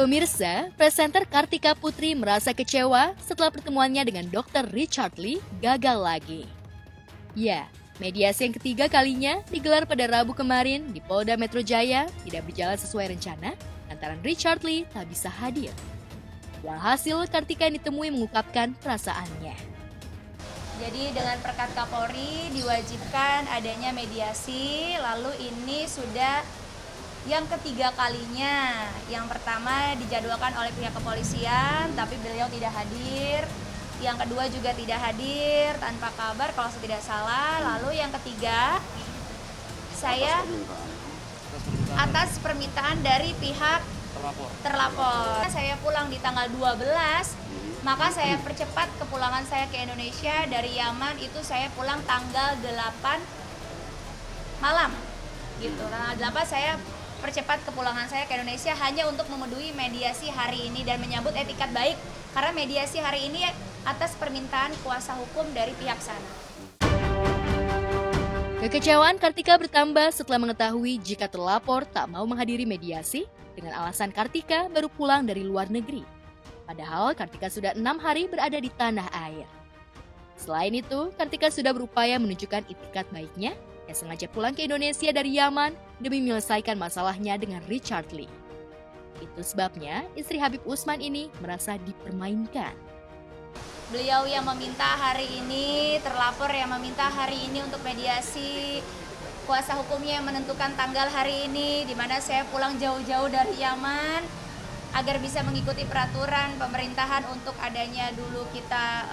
Pemirsa, presenter Kartika Putri merasa kecewa setelah pertemuannya dengan Dr. Richard Lee gagal lagi. Ya, mediasi yang ketiga kalinya digelar pada Rabu kemarin di Polda Metro Jaya tidak berjalan sesuai rencana lantaran Richard Lee tak bisa hadir. Walhasil, Kartika yang ditemui mengungkapkan perasaannya. Jadi dengan Perkat Kapolri diwajibkan adanya mediasi, lalu ini sudah yang ketiga kalinya. Yang pertama dijadwalkan oleh pihak kepolisian, tapi beliau tidak hadir. Yang kedua juga tidak hadir tanpa kabar kalau saya tidak salah. Lalu yang ketiga, saya atas permintaan dari pihak terlapor. Saya pulang di tanggal 12, maka saya percepat kepulangan saya ke Indonesia. Dari Yaman itu saya pulang tanggal 8 malam. Gitu. Tanggal 8 saya percepat kepulangan saya ke Indonesia hanya untuk memenuhi mediasi hari ini dan menyambut etikat baik karena mediasi hari ini atas permintaan kuasa hukum dari pihak sana. Kekecewaan Kartika bertambah setelah mengetahui jika terlapor tak mau menghadiri mediasi dengan alasan Kartika baru pulang dari luar negeri. Padahal Kartika sudah 6 hari berada di tanah air. Selain itu, Kartika sudah berupaya menunjukkan itikat baiknya yang sengaja pulang ke Indonesia dari Yaman demi menyelesaikan masalahnya dengan Richard Lee. Itu sebabnya istri Habib Usman ini merasa dipermainkan. Beliau yang meminta hari ini, terlapor yang meminta hari ini untuk mediasi, kuasa hukumnya yang menentukan tanggal hari ini, di mana saya pulang jauh-jauh dari Yaman agar bisa mengikuti peraturan pemerintahan untuk adanya dulu kita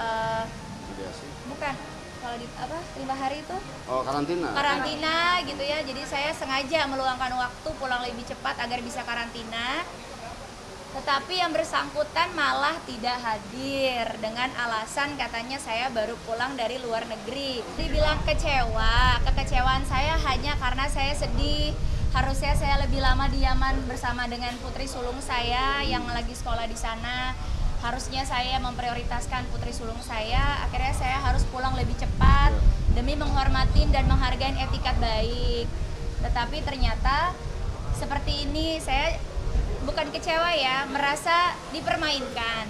kalau di 5 hari itu karantina gitu ya. Jadi saya sengaja meluangkan waktu pulang lebih cepat agar bisa karantina. Tetapi yang bersangkutan malah tidak hadir dengan alasan katanya saya baru pulang dari luar negeri. Dibilang kecewa, kekecewaan saya hanya karena saya sedih. Harusnya saya lebih lama di Yaman bersama dengan putri sulung saya yang lagi sekolah di sana. Harusnya saya memprioritaskan putri sulung saya, akhirnya saya harus pulang lebih cepat demi menghormati dan menghargai etikat baik. Tetapi ternyata seperti ini, saya bukan kecewa ya, merasa dipermainkan.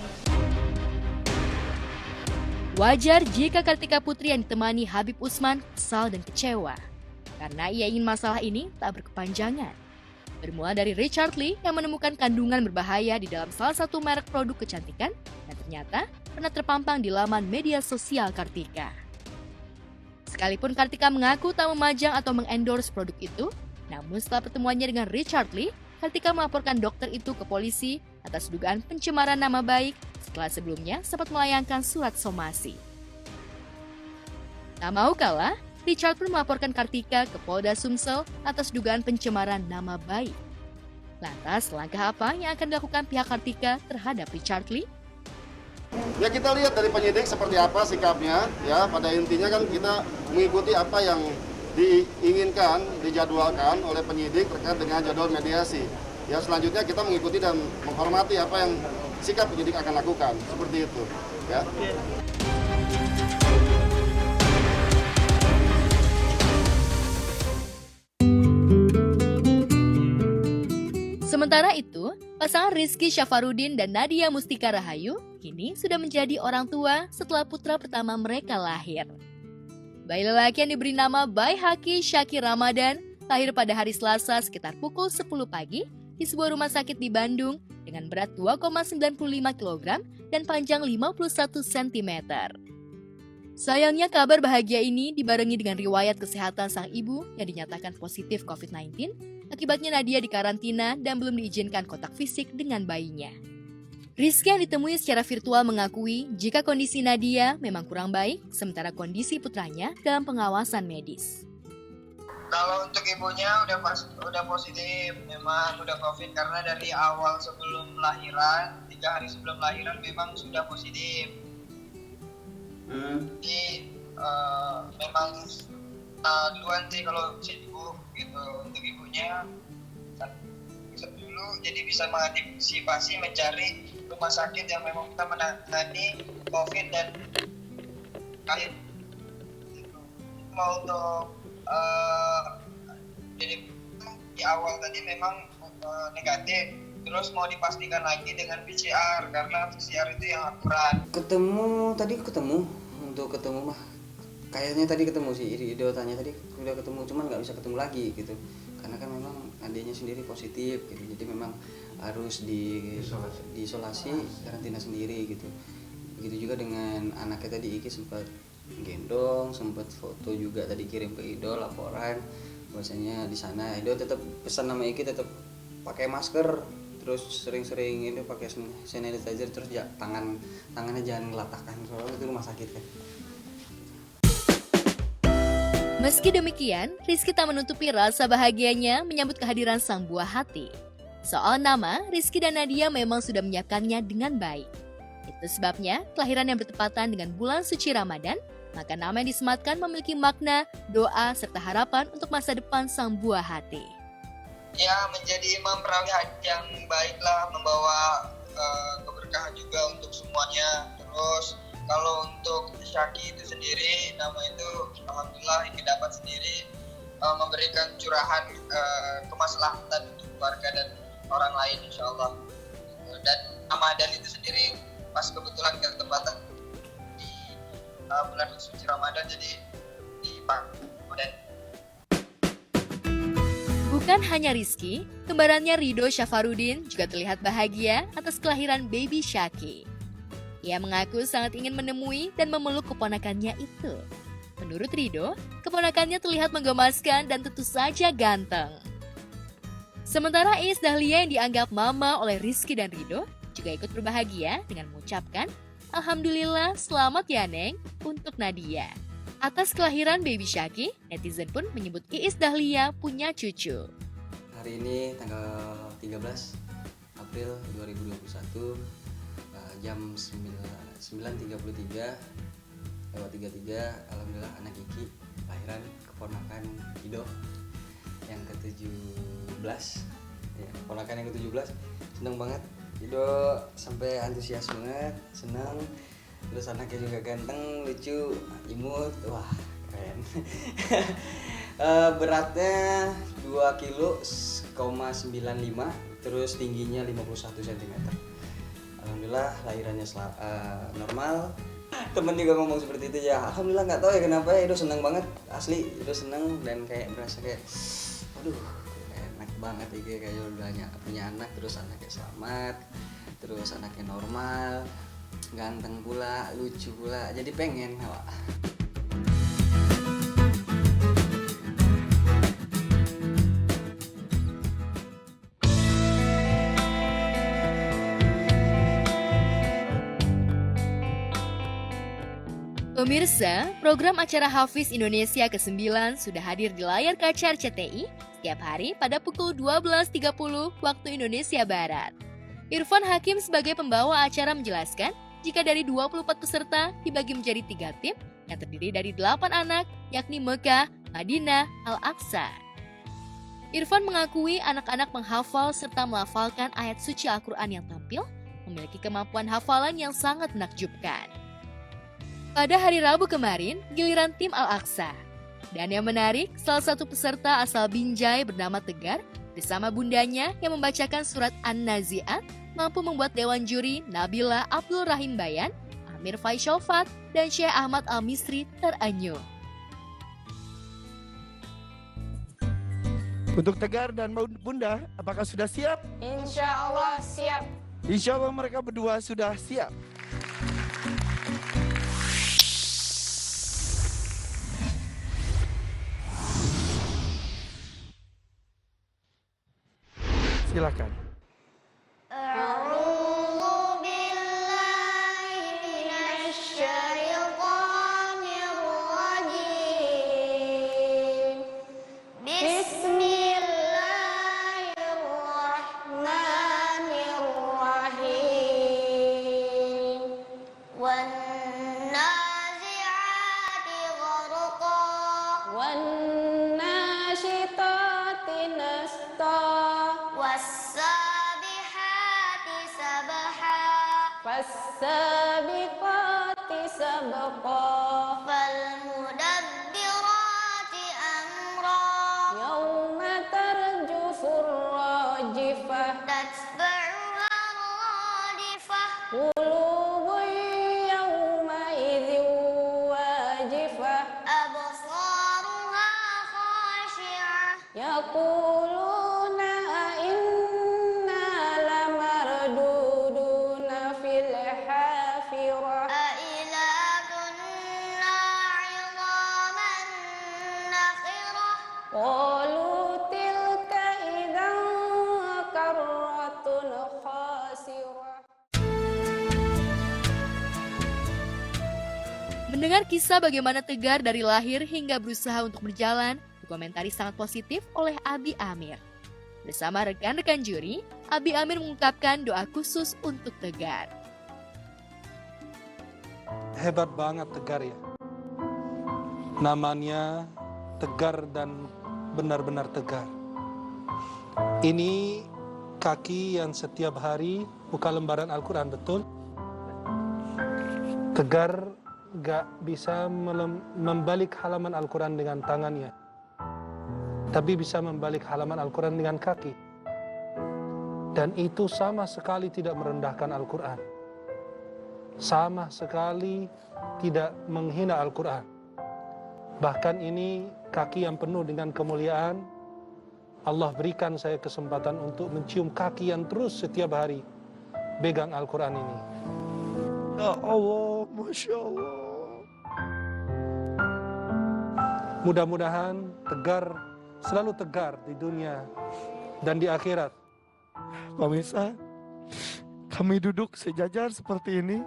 Wajar jika Kartika Putri yang ditemani Habib Usman kesal dan kecewa, karena ia ingin masalah ini tak berkepanjangan. Bermula dari Richard Lee yang menemukan kandungan berbahaya di dalam salah satu merek produk kecantikan dan ternyata pernah terpampang di laman media sosial Kartika. Sekalipun Kartika mengaku tak memajang atau mengendorse produk itu, namun setelah pertemuannya dengan Richard Lee, Kartika melaporkan dokter itu ke polisi atas dugaan pencemaran nama baik setelah sebelumnya sempat melayangkan surat somasi. Tak mau kalah, Richard pun melaporkan Kartika ke Polda Sumsel atas dugaan pencemaran nama baik. Lantas, langkah apa yang akan dilakukan pihak Kartika terhadap Richard Lee? Ya kita lihat dari penyidik seperti apa sikapnya. Ya pada intinya kan kita mengikuti apa yang diinginkan, dijadwalkan oleh penyidik terkait dengan jadwal mediasi. Ya selanjutnya kita mengikuti dan menghormati apa yang sikap penyidik akan lakukan. Seperti itu. Ya. Sementara itu, pasangan Rizky Syafarudin dan Nadia Mustika Rahayu kini sudah menjadi orang tua setelah putra pertama mereka lahir. Bayi lelaki yang diberi nama Bayi Haki Syakir Ramadan lahir pada hari Selasa sekitar pukul 10 pagi di sebuah rumah sakit di Bandung dengan berat 2,95 kg dan panjang 51 cm. Sayangnya kabar bahagia ini dibarengi dengan riwayat kesehatan sang ibu yang dinyatakan positif COVID-19. Akibatnya Nadia dikarantina dan belum diizinkan kontak fisik dengan bayinya. Rizky yang ditemui secara virtual mengakui jika kondisi Nadia memang kurang baik, sementara kondisi putranya dalam pengawasan medis. Kalau untuk ibunya udah positif, memang udah COVID karena dari awal sebelum lahiran, 3 hari sebelum lahiran memang sudah positif. Jadi memang duluan sih kalau bisa ibu gitu untuk ibunya dulu jadi bisa mengantisipasi mencari rumah sakit yang memang kita menangani COVID dan lahir. Mau untuk jadi di awal tadi memang negatif, Terus mau dipastikan lagi dengan PCR karena PCR itu yang akurat. Ketemu untuk ketemu mah kayaknya tadi ketemu sih, Rido tanya tadi udah ketemu, cuman nggak bisa ketemu lagi gitu karena kan memang adiknya sendiri positif gitu, jadi memang harus diisolasi karantina sendiri gitu. Begitu juga dengan anaknya tadi, Iki sempat gendong, sempat foto juga tadi kirim ke Ido laporan bahwasanya di sana Ido tetap pesan sama Iki tetap pakai masker, terus sering-sering ini pakai sanitizer, terus ya tangannya jangan ngelatahkan soalnya itu rumah sakit kan. Meski demikian, Rizky tak menutupi rasa bahagianya menyambut kehadiran sang buah hati. Soal nama, Rizky dan Nadia memang sudah menyiapkannya dengan baik. Itu sebabnya kelahiran yang bertepatan dengan bulan suci Ramadan, maka nama yang disematkan memiliki makna, doa, serta harapan untuk masa depan sang buah hati. Ya, menjadi imam perawih haji yang baiklah, membawa keberkahan juga untuk semuanya. Terus kalau untuk Syaki itu sendiri, nama itu alhamdulillah ini dapat sendiri memberikan curahan kemaslahatan untuk keluarga dan orang lain insyaallah. Dan Ramadan itu sendiri pas kebetulan ketepatan di bulan suci Ramadan, jadi di Ramadan. Bukan hanya Rizky, kembarannya Rido Syafarudin juga terlihat bahagia atas kelahiran baby Syaki. Ia mengaku sangat ingin menemui dan memeluk keponakannya itu. Menurut Rido, keponakannya terlihat menggemaskan dan tentu saja ganteng. Sementara Iis Dahlia yang dianggap mama oleh Rizky dan Rido juga ikut berbahagia dengan mengucapkan, "Alhamdulillah, selamat ya Neng," untuk Nadia. Atas kelahiran baby Syaki, netizen pun menyebut Iis Dahlia punya cucu. Hari ini tanggal 13 April 2021 jam 9.33 lewat 33, alhamdulillah anak Iki lahiran keponakan Ido yang ke-17 ya, keponakan yang ke-17. Seneng banget Ido, sampai antusias banget, seneng. Terus anaknya juga ganteng, lucu, imut, wah keren. Beratnya 2,95 kg, terus tingginya 51 cm. Alhamdulillah lahirannya normal. Temen juga ngomong seperti itu ya. Alhamdulillah, nggak tahu ya kenapa ya, Ido seneng banget, asli Ido seneng dan kayak berasa kayak aduh enak banget ya, kayak udah punya anak, terus anaknya selamat, terus anaknya normal, ganteng pula, lucu pula, jadi pengen wah. Pemirsa, program acara Hafiz Indonesia ke-9 sudah hadir di layar kaca RCTI setiap hari pada pukul 12.30 waktu Indonesia Barat. Irfan Hakim sebagai pembawa acara menjelaskan jika dari 24 peserta dibagi menjadi 3 tim yang terdiri dari 8 anak, yakni Mekah, Madinah, Al-Aqsa. Irfan mengakui anak-anak menghafal serta melafalkan ayat suci Al-Quran yang tampil memiliki kemampuan hafalan yang sangat menakjubkan. Pada hari Rabu kemarin, giliran tim Al-Aqsa. Dan yang menarik, salah satu peserta asal Binjai bernama Tegar bersama bundanya yang membacakan surat An-Nazi'at mampu membuat dewan juri Nabila Abdul Rahim Bayan, Amir Faisal Fat, dan Syekh Ahmad Al-Misri teranyuh. Untuk Tegar dan Bunda, apakah sudah siap? Insya Allah siap. Insya Allah mereka berdua sudah siap. Silakan. فالسابقات سبقا فالمدبرات أمرا يوم ترجف الراجفة تتبع قلوب يومئذ واجفة يقولون أئنا لمردودون في الحافرة قالوا تلك إذا كرة خاسرة. Mendengar kisah bagaimana Tegar dari lahir hingga berusaha untuk berjalan, dikomentari sangat positif oleh Abi Amir. Bersama rekan-rekan juri, Abi Amir mengungkapkan doa khusus untuk Tegar. Hebat banget Tegar ya. Namanya Tegar dan benar-benar tegar. Ini kaki yang setiap hari buka lembaran Al-Quran, betul? Tegar gak bisa membalik halaman Al-Quran dengan tangannya, tapi bisa membalik halaman Al-Quran dengan kaki. Dan itu sama sekali tidak merendahkan Al-Quran. Sama sekali tidak menghina Al-Quran. Bahkan ini kaki yang penuh dengan kemuliaan. Allah berikan saya kesempatan untuk mencium kaki yang terus setiap hari pegang Al-Quran ini. Ya Allah, Masya Allah. Mudah-mudahan Tegar selalu tegar di dunia dan di akhirat. Pemirsa, kami duduk sejajar seperti ini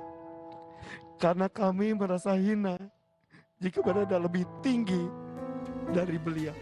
karena kami merasa hina jika berada lebih tinggi dari beliau.